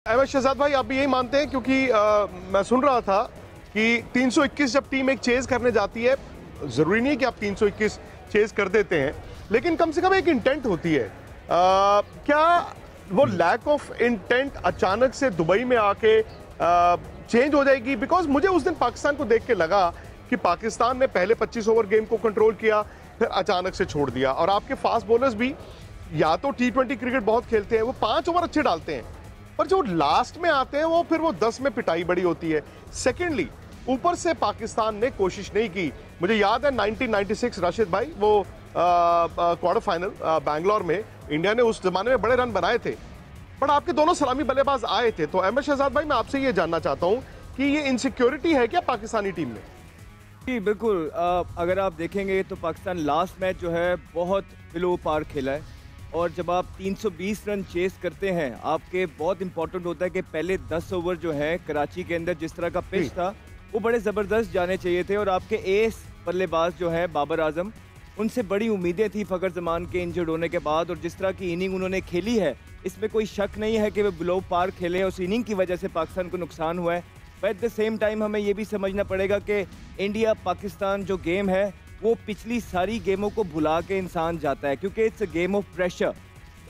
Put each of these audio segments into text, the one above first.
अहमद शहजाद भाई, आप भी यही मानते हैं? क्योंकि मैं सुन रहा था कि 321 जब टीम एक चेज करने जाती है, जरूरी नहीं कि आप 321 चेज कर देते हैं, लेकिन कम से कम एक इंटेंट होती है। क्या वो लैक ऑफ इंटेंट अचानक से दुबई में आके चेंज हो जाएगी? बिकॉज मुझे उस दिन पाकिस्तान को देख के लगा कि पाकिस्तान ने पहले 25 ओवर गेम को कंट्रोल किया, फिर अचानक से छोड़ दिया। और आपके फास्ट बॉलर्स भी या तो T20 क्रिकेट बहुत खेलते हैं, वो 5 ओवर अच्छे डालते हैं, पर जो लास्ट में आते हैं वो फिर वो 10 में पिटाई बड़ी होती है। सेकेंडली, ऊपर से पाकिस्तान ने कोशिश नहीं की। मुझे याद है 1996 राशिद भाई, वो क्वार्टर फाइनल बैंगलोर में इंडिया ने उस जमाने में बड़े रन बनाए थे, पर आपके दोनों सलामी बल्लेबाज आए थे। तो अहमद शहजाद भाई, मैं आपसे ये जानना चाहता हूं कि ये इनसिक्योरिटी है क्या पाकिस्तानी टीम में? जी बिल्कुल। अगर आप देखेंगे तो पाकिस्तान लास्ट मैच जो है बहुत बिलो पार खेला है, और जब आप 320 रन चेस करते हैं, आपके बहुत इंपॉर्टेंट होता है कि पहले 10 ओवर जो है कराची के अंदर जिस तरह का पिच था वो बड़े ज़बरदस्त जाने चाहिए थे। और आपके एस बल्लेबाज जो है बाबर आजम, उनसे बड़ी उम्मीदें थी फ़खर जमान के इंजर्ड होने के बाद, और जिस तरह की इनिंग उन्होंने खेली है इसमें कोई शक नहीं है कि वे बिलो पार खेले। उस इनिंग की वजह से पाकिस्तान को नुकसान हुआ है। But at the same time हमें ये भी समझना पड़ेगा कि इंडिया पाकिस्तान जो गेम है वो पिछली सारी गेमों को भुला के इंसान जाता है, क्योंकि it's a game of pressure.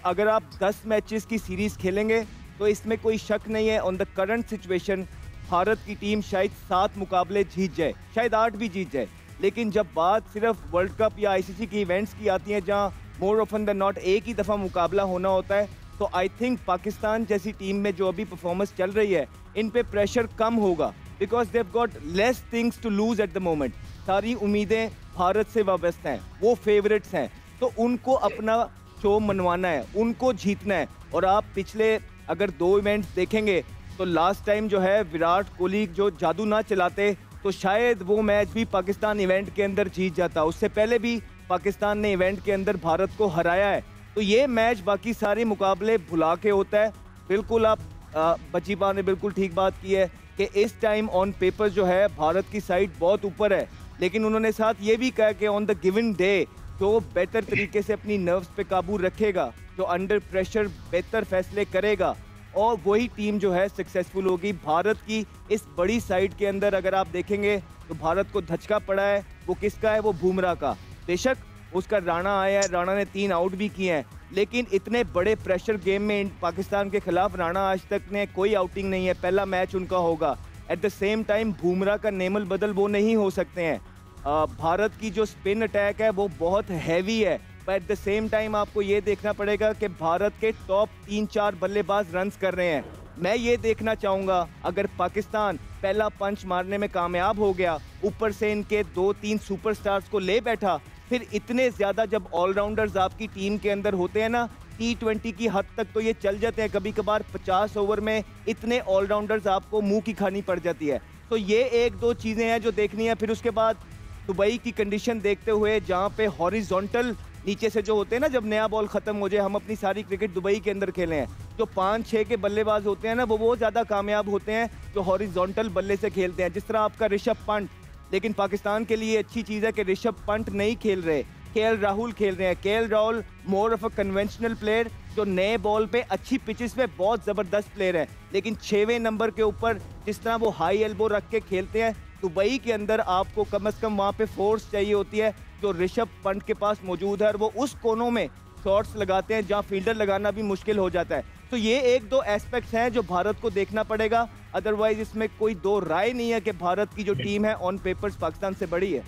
अगर आप 10 मैचेस की सीरीज़ खेलेंगे तो इसमें कोई शक नहीं है, on the current situation Bharat की टीम शायद 7 मुकाबले जीत जाए, शायद 8 भी जीत जाए। लेकिन जब बात सिर्फ वर्ल्ड कप या ICC की इवेंट्स की आती हैं, जहां मोर ऑफन दैन नॉट एक ही दफ़ा मुकाबला होना होता है, तो आई थिंक पाकिस्तान जैसी टीम में जो अभी परफॉर्मेंस चल रही है, इन पे प्रेशर कम होगा, because they've got less things to lose at the moment. सारी उम्मीदें भारत से वाबस्ता हैं, वो फेवरेट्स हैं, तो उनको अपना शो मनवाना है, उनको जीतना है। और आप पिछले अगर 2 इवेंट्स देखेंगे तो लास्ट टाइम जो है विराट कोहली जो जादू ना चलाते तो शायद वो मैच भी पाकिस्तान इवेंट के अंदर जीत जाता। उससे पहले भी पाकिस्तान ने इवेंट के अंदर भारत को हराया है। तो ये मैच बाकी सारे मुकाबले भुला के होता है। बिल्कुल आप बचीबा ने बिल्कुल ठीक बात की है कि इस टाइम ऑन पेपर जो है भारत की साइड बहुत ऊपर है, लेकिन उन्होंने साथ ये भी कहा कि ऑन द गिवन डे जो बेहतर तरीके से अपनी नर्व्स पे काबू रखेगा, जो अंडर प्रेशर बेहतर फैसले करेगा, और वही टीम जो है सक्सेसफुल होगी। भारत की इस बड़ी साइड के अंदर अगर आप देखेंगे तो भारत को धचका पड़ा है, वो किसका है? वो बुमराह का। बेशक उसका राणा आया है, राणा ने 3 आउट भी किए हैं, लेकिन इतने बड़े प्रेशर गेम में पाकिस्तान के खिलाफ राणा आज तक ने कोई आउटिंग नहीं है, पहला मैच उनका होगा। At the same time Bumrah का नेमल बदल वो नहीं हो सकते हैं। भारत की जो स्पिन अटैक है वो बहुत हैवी है, पर एट द सेम टाइम आपको ये देखना पड़ेगा कि भारत के टॉप 3-4 बल्लेबाज रन्स कर रहे हैं। मैं ये देखना चाहूँगा अगर पाकिस्तान पहला पंच मारने में कामयाब हो गया, ऊपर से इनके 2-3 सुपरस्टार्स को ले बैठा, फिर इतने ज़्यादा जब ऑलराउंडर्स आपकी टीम के अंदर होते हैं ना, T20 की हद तक तो ये चल जाते हैं। कभी कभार 50 ओवर में इतने ऑलराउंडर्स आपको मुंह की खानी पड़ जाती है। तो ये 1-2 चीज़ें हैं जो देखनी है। फिर उसके बाद दुबई की कंडीशन देखते हुए, जहाँ पे हॉरिजॉन्टल नीचे से जो होते हैं ना, जब नया बॉल खत्म हो जाए, हम अपनी सारी क्रिकेट दुबई के अंदर खेले हैं, जो 5-6 के बल्लेबाज होते हैं ना, वो ज़्यादा कामयाब होते हैं जो हॉरिजॉन्टल बल्ले से खेलते हैं, जिस तरह आपका ऋषभ पंत। लेकिन पाकिस्तान के लिए अच्छी चीज़ है कि ऋषभ पंत नहीं खेल रहे, KL राहुल खेल रहे हैं। KL Rahul more of a conventional player, जो नए बॉल पे अच्छी पिचेस पे बहुत ज़बरदस्त प्लेयर है, लेकिन 6वें नंबर के ऊपर जिस तरह वो हाई एल्बो रख के खेलते हैं, दुबई के अंदर आपको कम से कम वहाँ पे फोर्स चाहिए होती है जो ऋषभ पंत के पास मौजूद है, और वो उस कोनों में शॉट्स लगाते हैं जहाँ फील्डर लगाना भी मुश्किल हो जाता है। तो ये 1-2 एस्पेक्ट्स हैं जो भारत को देखना पड़ेगा, अदरवाइज इसमें कोई 2 राय नहीं है कि भारत की जो टीम है ऑन पेपर्स पाकिस्तान से बड़ी है।